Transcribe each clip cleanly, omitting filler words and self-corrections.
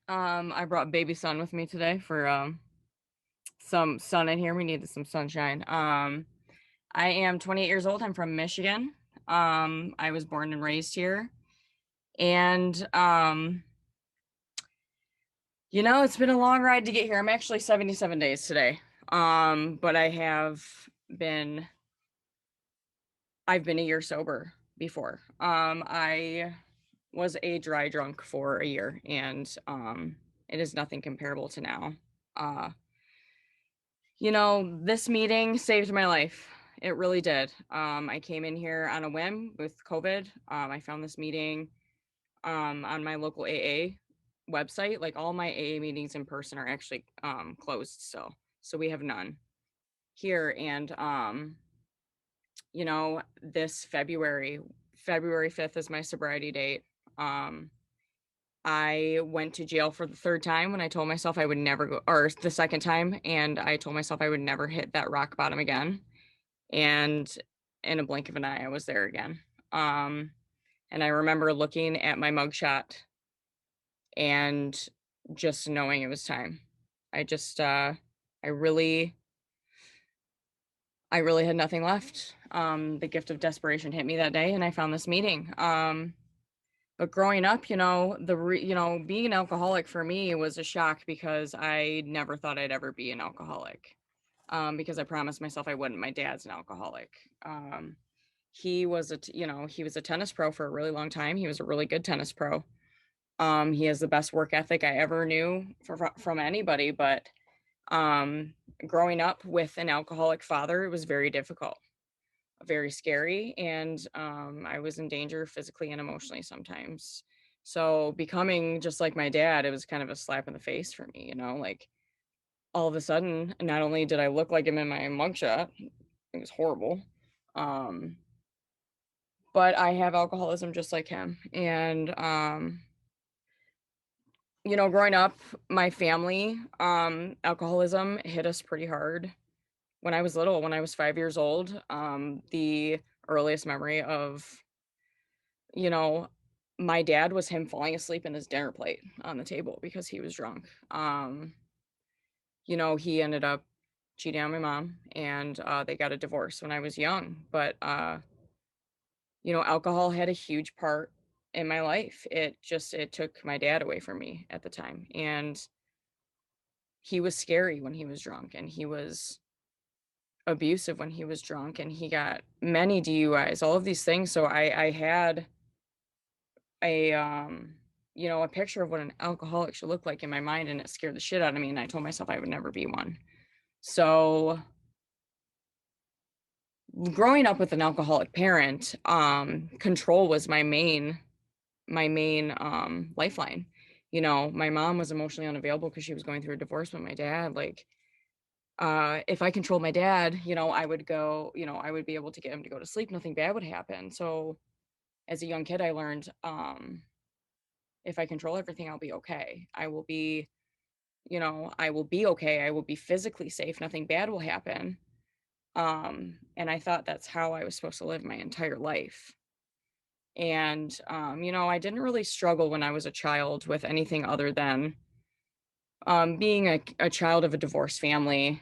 I brought baby son with me today for some sun in here. We needed some sunshine. I am 28 years old. I'm from Michigan. I was born and raised here. And it's been a long ride to get here. I'm actually 77 days today. But been I've been a year sober before. I was a dry drunk for a year, and it is nothing comparable to now. Uh this meeting saved my life. It really did. I came in here on a whim with COVID. I found this meeting on my local AA website. Like, all my AA meetings in person are actually closed still. So we have none here. And this February 5th is my sobriety date. Um I went to jail for the third time when I told myself I would never go, or the second time, and I told myself I would never hit that rock bottom again. And in a blink of an eye, I was there again. Um, and I remember looking at my mugshot and just knowing it was time. I just, I really, I really had nothing left. The gift of desperation hit me that day, and I found this meeting. But growing up, being an alcoholic for me was a shock because I never thought I'd ever be an alcoholic. Because I promised myself I wouldn't. My dad's an alcoholic. He was a tennis pro for a really long time. He was a really good tennis pro. He has the best work ethic I ever knew from anybody. But um, growing up with an alcoholic father, it was very difficult, very scary, and I was in danger physically and emotionally sometimes. So becoming just like my dad, it was kind of a slap in the face for me, like, all of a sudden, not only did I look like him in my mugshot, it was horrible, um, but I have alcoholism just like him. And growing up, my family, alcoholism hit us pretty hard when I was little. When I was 5 years old, the earliest memory of you know, my dad was him falling asleep in his dinner plate on the table because he was drunk. He ended up cheating on my mom, and they got a divorce when I was young. But alcohol had a huge part in my life. It took my dad away from me at the time, and he was scary when he was drunk, and he was abusive when he was drunk, and he got many DUIs, all of these things. So I had a a picture of what an alcoholic should look like in my mind, and it scared the shit out of me, and I told myself I would never be one. So growing up with an alcoholic parent, control was my main lifeline. My mom was emotionally unavailable because she was going through a divorce. But my dad, like, if I controlled my dad, I would be able to get him to go to sleep, nothing bad would happen. So as a young kid, I learned, if I control everything, I'll be okay. I will be okay. I will be physically safe. Nothing bad will happen. And I thought that's how I was supposed to live my entire life. And I didn't really struggle when I was a child with anything other than being a child of a divorced family.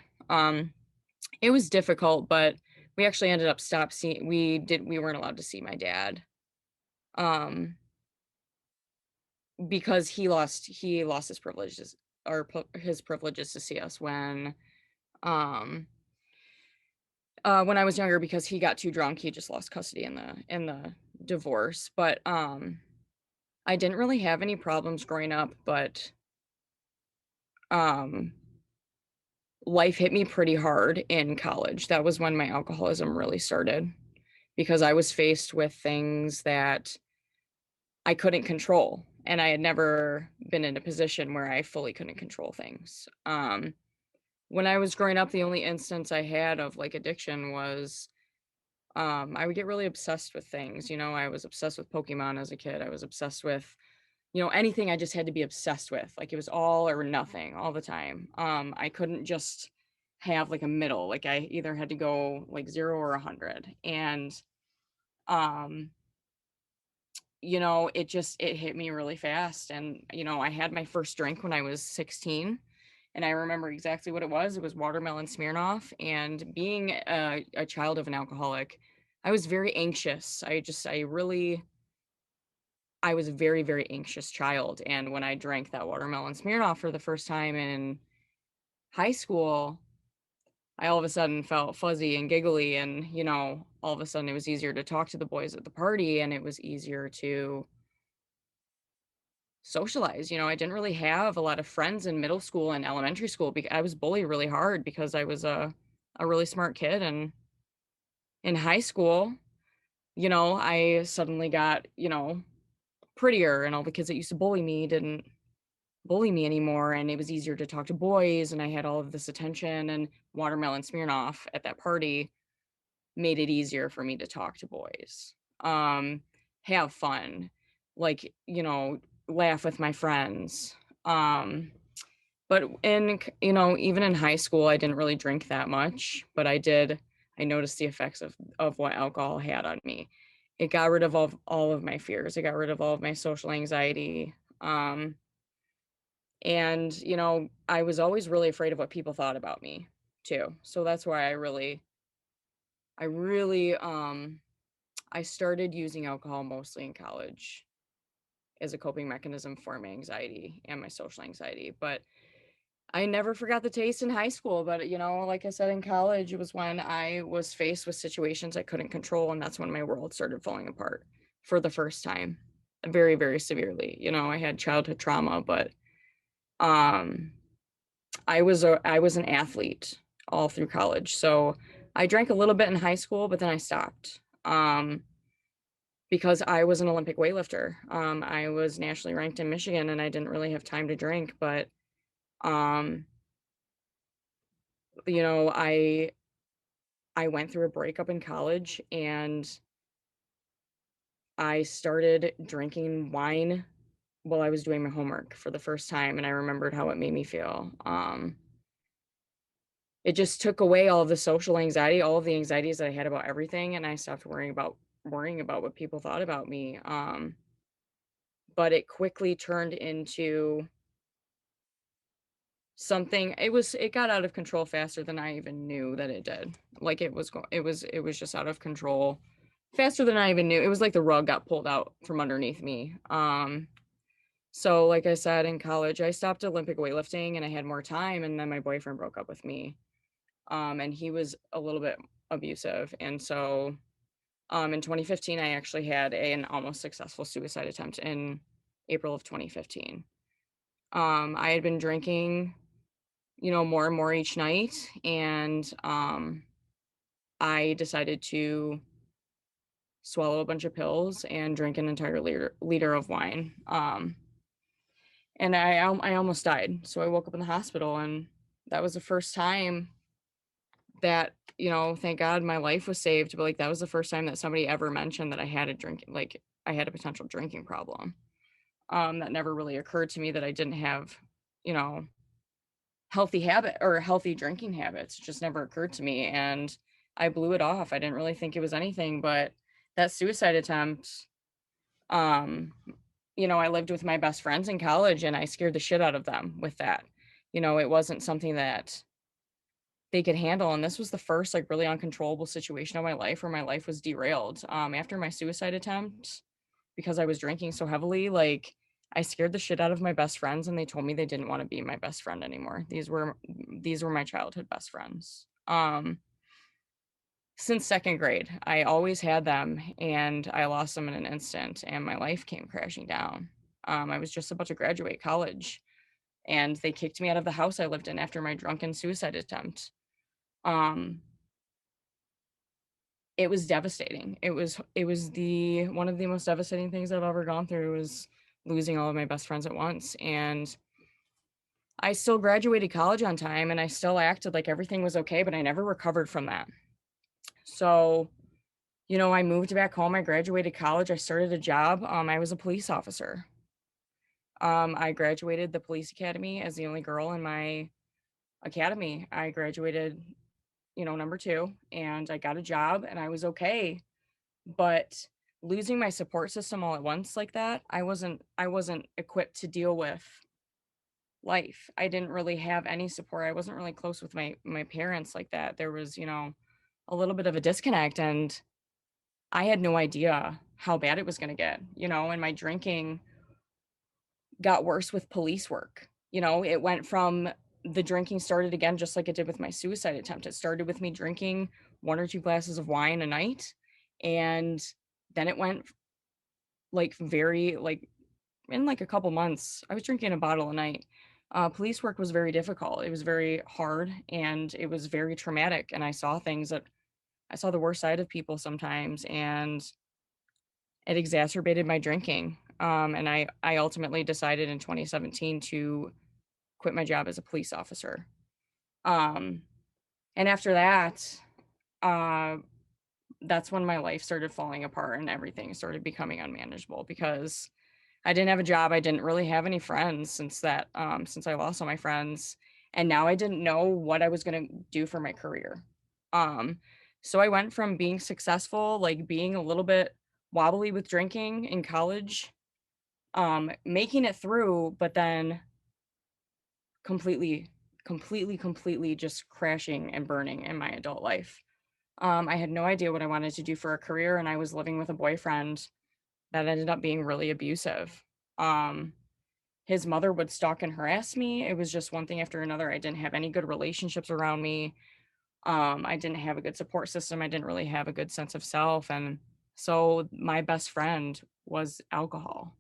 It was difficult, but we actually ended up stop seeing we weren't allowed to see my dad. Um, because he lost his privileges, his privileges to see us um when I was younger, because he got too drunk. He just lost custody in the divorce. But I didn't really have any problems growing up, but um life hit me pretty hard in college. That was when my alcoholism really started, because I was faced with things that I couldn't control, and I had never been in a position where I fully couldn't control things. When I was growing up, the only instance I had of, like, addiction was, I would get really obsessed with things. I was obsessed with Pokemon as a kid. I was obsessed with, anything I just had to be obsessed with. Like, it was all or nothing all the time. I couldn't just have, like, a middle. Like, I either had to go, like, 0 or 100. And um it hit me really fast. And, I had my first drink when I was 16. And I remember exactly what it was. It was watermelon Smirnoff. And being a child of an alcoholic, I was very anxious. I was a very, very anxious child. And when I drank that watermelon Smirnoff for the first time in high school, I all of a sudden felt fuzzy and giggly. And, all of a sudden it was easier to talk to the boys at the party, and it was easier to socialize. I didn't really have a lot of friends in middle school and elementary school because I was bullied really hard because I was a really smart kid. And in high school, I suddenly got, prettier, and all the kids that used to bully me didn't bully me anymore, and it was easier to talk to boys, and I had all of this attention, and watermelon Smirnoff at that party made it easier for me to talk to boys. Have fun, like, laugh with my friends. But even in high school, I didn't really drink that much, but I noticed the effects of what alcohol had on me. It got rid of all of my fears. It got rid of all of my social anxiety. And, I was always really afraid of what people thought about me too. So that's why I really, I started using alcohol mostly in college as a coping mechanism for my anxiety and my social anxiety. But I never forgot the taste in high school. But, like I said, in college, it was when I was faced with situations I couldn't control. And that's when my world started falling apart for the first time, very, very severely. I had childhood trauma, but um, I was an athlete all through college. So I drank a little bit in high school, but then I stopped. Because I was an Olympic weightlifter. I was nationally ranked in Michigan, and I didn't really have time to drink, but um, you know, I went through a breakup in college, and I started drinking wine while I was doing my homework for the first time, and I remembered how it made me feel. It just took away all of the social anxiety, all of the anxieties that I had about everything, and I stopped worrying about what people thought about me. But it quickly turned into something. It got out of control faster than I even knew that it did. Like, it was just out of control faster than I even knew. It was like the rug got pulled out from underneath me. So like I said, in college I stopped Olympic weightlifting and I had more time, and then my boyfriend broke up with me. And he was a little bit abusive, and so in 2015 I actually had an almost successful suicide attempt in April of 2015. I had been drinking, more and more each night. And I decided to swallow a bunch of pills and drink an entire liter of wine. And I almost died. So I woke up in the hospital, and that was the first time that, thank God my life was saved. But like, that was the first time that somebody ever mentioned that I had a potential drinking problem. That never really occurred to me that I didn't have, you know, healthy drinking habits. It just never occurred to me, and I blew it off. I didn't really think it was anything. But that suicide attempt, um I lived with my best friends in college, and I scared the shit out of them with that. It wasn't something that they could handle, and this was the first, like, really uncontrollable situation of my life where my life was derailed. After my suicide attempt, because I was drinking so heavily, like, I scared the shit out of my best friends, and they told me they didn't want to be my best friend anymore. These were my childhood best friends. Since second grade, I always had them, and I lost them in an instant, and my life came crashing down. I was just about to graduate college, and they kicked me out of the house I lived in after my drunken suicide attempt. Um, it was devastating. It was the one of the most devastating things I've ever gone through, was losing all of my best friends at once. And I still graduated college on time, and I still acted like everything was okay, but I never recovered from that. So, I moved back home. I graduated college. I started a job. I was a police officer. I graduated the police academy as the only girl in my academy. I graduated, number two, and I got a job, and I was okay. But losing my support system all at once like that, I wasn't equipped to deal with life. I didn't really have any support. I wasn't really close with my parents like that. There was, a little bit of a disconnect, and I had no idea how bad it was going to get, and my drinking got worse with police work. It went from the drinking started again just like it did with my suicide attempt. It started with me drinking 1 or 2 glasses of wine a night, and then it went like very like in like a couple months, I was drinking a bottle a night. Police work was very difficult. It was very hard and it was very traumatic. And I saw things that I saw the worst side of people sometimes, and it exacerbated my drinking. And I ultimately decided in 2017 to quit my job as a police officer. Um, and after that, uh, that's when my life started falling apart and everything started becoming unmanageable because I didn't have a job. I didn't really have any friends since I lost all my friends. And now I didn't know what I was going to do for my career. Um, so I went from being successful, like being a little bit wobbly with drinking in college, making it through, but then completely just crashing and burning in my adult life. I had no idea what I wanted to do for a career, and I was living with a boyfriend that ended up being really abusive. Um, his mother would stalk and harass me. It was just one thing after another. I didn't have any good relationships around me. I didn't have a good support system. I didn't really have a good sense of self. And so my best friend was alcohol.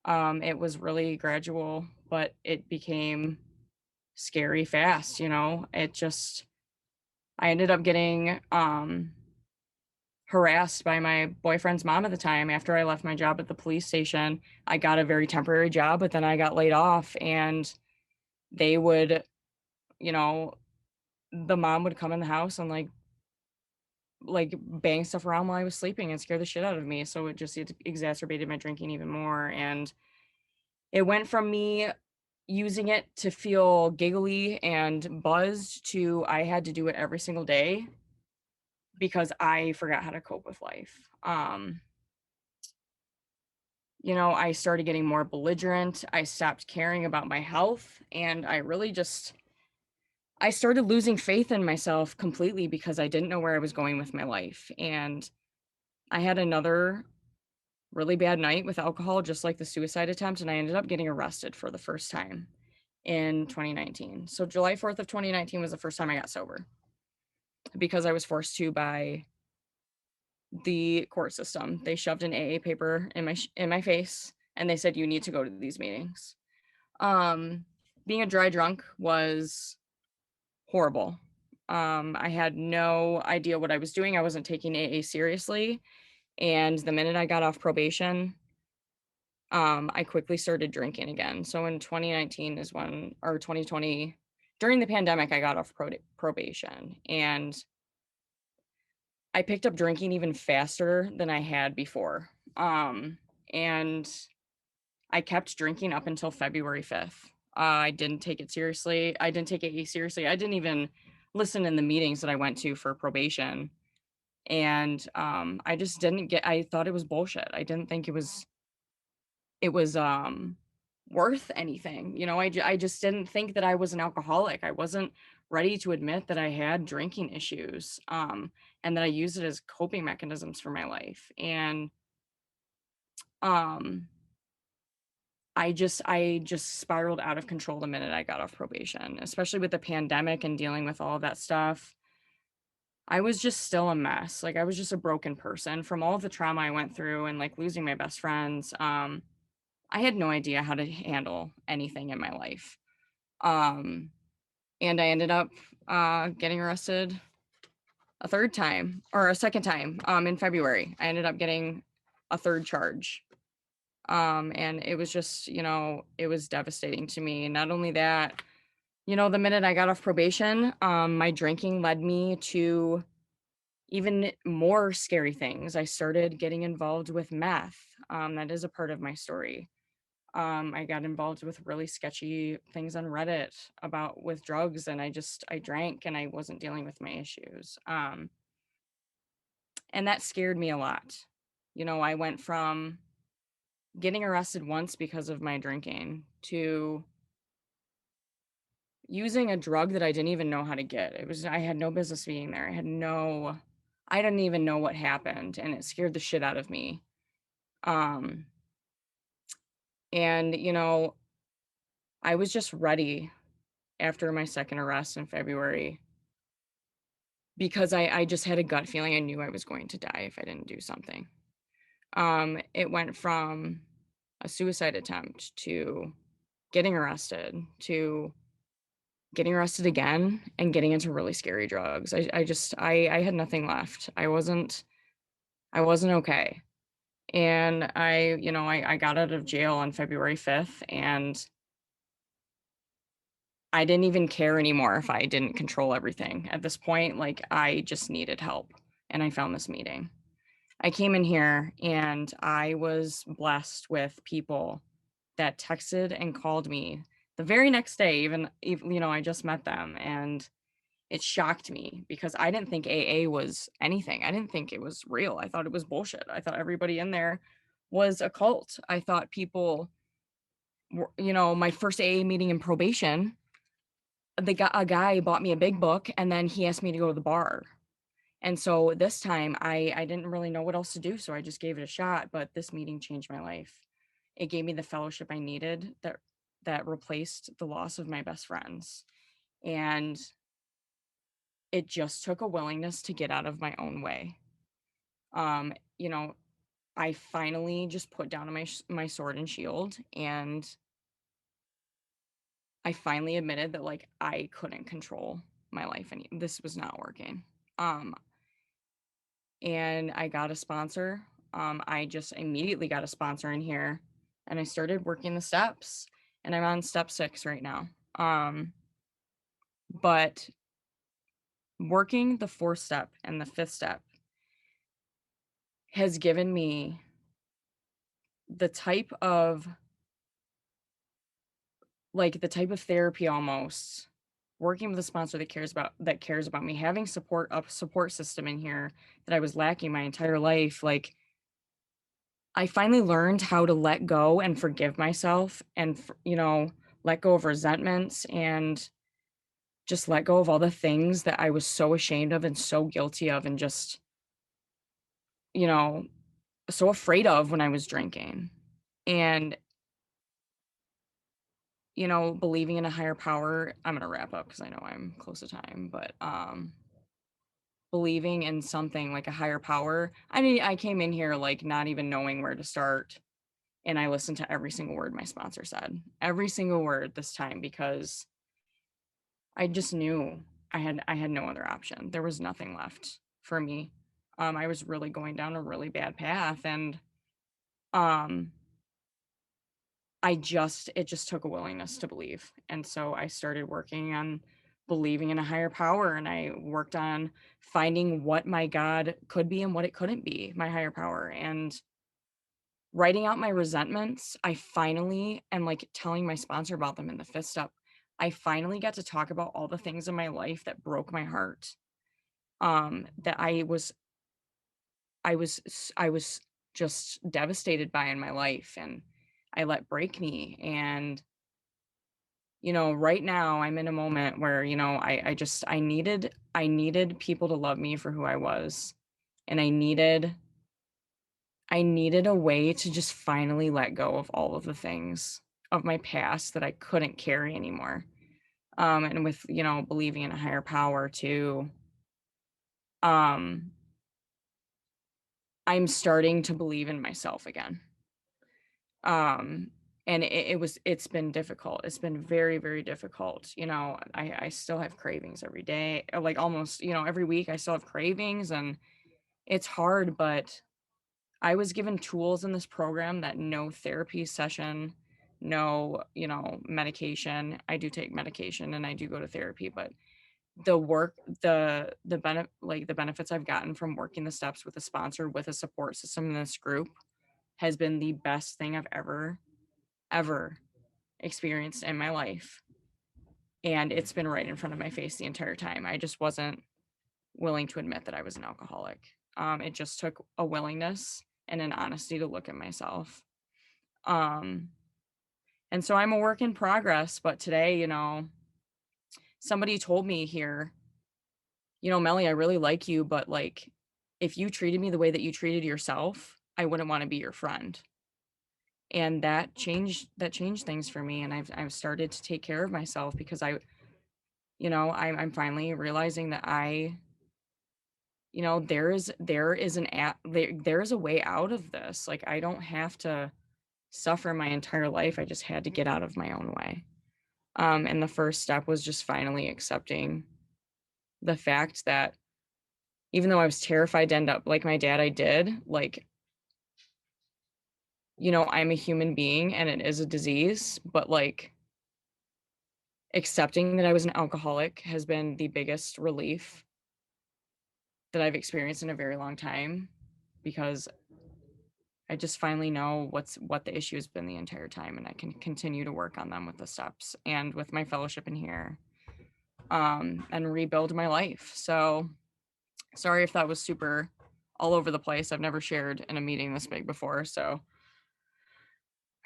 It was really gradual, but it became scary fast, I ended up getting harassed by my boyfriend's mom at the time after I left my job at the police station. I got a very temporary job, but then I got laid off, and they would, you know, the mom would come in the house and like bang stuff around while I was sleeping and scare the shit out of me. So it exacerbated my drinking even more. And it went from me using it to feel giggly and buzzed to I had to do it every single day because I forgot how to cope with life. I started getting more belligerent. I stopped caring about my health, and I started losing faith in myself completely because I didn't know where I was going with my life. And I had another really bad night with alcohol, just like the suicide attempt, and I ended up getting arrested for the first time in 2019. So July 4th of 2019 was the first time I got sober because I was forced to by the court system. They shoved an AA paper in my face and they said you need to go to these meetings. Um Being a dry drunk was horrible. I had no idea what I was doing. I wasn't taking AA seriously, and the minute I got off probation, I quickly started drinking again. So in 2019 is when, or 2020, during the pandemic, I got off probation, and I picked up drinking even faster than I had before. And I kept drinking up until February 5th. I didn't take it seriously. I didn't take it seriously. I didn't even listen in the meetings that I went to for probation. And I just didn't get, I thought it was bullshit. I didn't think it was worth anything. I just didn't think that I was an alcoholic. I wasn't ready to admit that I had drinking issues, and that I used it as coping mechanisms for my life. And um I just spiraled out of control the minute I got off probation, especially with the pandemic and dealing with all of that stuff. I was just still a mess. Like I was just a broken person from all of the trauma I went through and like losing my best friends. I had no idea how to handle anything in my life. Um, and I ended up getting arrested a third time or a second time in February. I ended up getting a third charge. And it was just, it was devastating to me. Not only that, the minute I got off probation, my drinking led me to even more scary things. I started getting involved with meth. That is a part of my story. I got involved with really sketchy things on Reddit about with drugs, and I drank and I wasn't dealing with my issues. And that scared me a lot. I went from getting arrested once because of my drinking to using a drug that I didn't even know how to get. I had no business being there. I didn't even know what happened, and it scared the shit out of me. Um, and I was just ready after my second arrest in February because I just had a gut feeling I knew I was going to die if I didn't do something. It went from a suicide attempt to getting arrested to getting arrested again and getting into really scary drugs. I had nothing left. I wasn't okay. And I got out of jail on February 5th, and I didn't even care anymore if I didn't control everything. At this point, like, I just needed help, and I found this meeting. I came in here and I was blessed with people that texted and called me the very next day, even I just met them, and it shocked me because I didn't think AA was anything. I didn't think it was real. I thought it was bullshit. I thought everybody in there was a cult. I thought people were, my first AA meeting in probation, a guy bought me a big book and then he asked me to go to the bar. And so this time I didn't really know what else to do. So I just gave it a shot. But this meeting changed my life. It gave me the fellowship I needed that replaced the loss of my best friends. And it just took a willingness to get out of my own way. Um, you know, I finally just put down my sword and shield, and I finally admitted that, like, I couldn't control my life and this was not working. Um, and I got a sponsor. I just immediately got a sponsor in here, and I started working the steps, and I'm on step 6 right now. But working the 4th step and the 5th step has given me the type of therapy, almost working with a sponsor that cares about me, having a support system in here that I was lacking my entire life. Like, I finally learned how to let go and forgive myself, and let go of resentments, and just let go of all the things that I was so ashamed of and so guilty of, and just you know so afraid of when I was drinking. And believing in a higher power. I'm gonna wrap up because I know I'm close to time, but believing in something like a higher power. I mean, I came in here like not even knowing where to start, and I listened to every single word my sponsor said, every single word this time, because I just knew I had no other option. There was nothing left for me. I was really going down a really bad path, and um it just took a willingness to believe. And so I started working on believing in a higher power, and I worked on finding what my God could be and what it couldn't be, my higher power, and writing out my resentments. I finally, and like telling my sponsor about them in the 5th step, I finally got to talk about all the things in my life that broke my heart. That I was just devastated by in my life, and I let break me. And right now I'm in a moment where, I needed people to love me for who I was. And I needed a way to just finally let go of all of the things of my past that I couldn't carry anymore. And with, believing in a higher power too, um, I'm starting to believe in myself again. Um, and it's been difficult. It's been very, very difficult. I still have cravings every day, or like almost, every week I still have cravings, and it's hard, but I was given tools in this program that no therapy session, no, medication. I do take medication and I do go to therapy, but the work, the benefits I've gotten from working the steps with a sponsor, with a support system in this group, has been the best thing I've ever experienced in my life. And it's been right in front of my face the entire time. I just wasn't willing to admit that I was an alcoholic. It just took a willingness and an honesty to look at myself. And so I'm a work in progress, but today, somebody told me here, Melly, I really like you, but like, if you treated me the way that you treated yourself, I wouldn't want to be your friend. And that changed things for me. And I've started to take care of myself because I'm finally realizing that there is a way out of this. Like, I don't have to suffer my entire life. I just had to get out of my own way. And the first step was just finally accepting the fact that even though I was terrified to end up like my dad, I did, like, I'm a human being and it is a disease, but like accepting that I was an alcoholic has been the biggest relief that I've experienced in a very long time, because I just finally know what the issue has been the entire time, and I can continue to work on them with the steps and with my fellowship in here, and rebuild my life. So sorry if that was super all over the place. I've never shared in a meeting this big before. So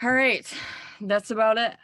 all right, that's about it.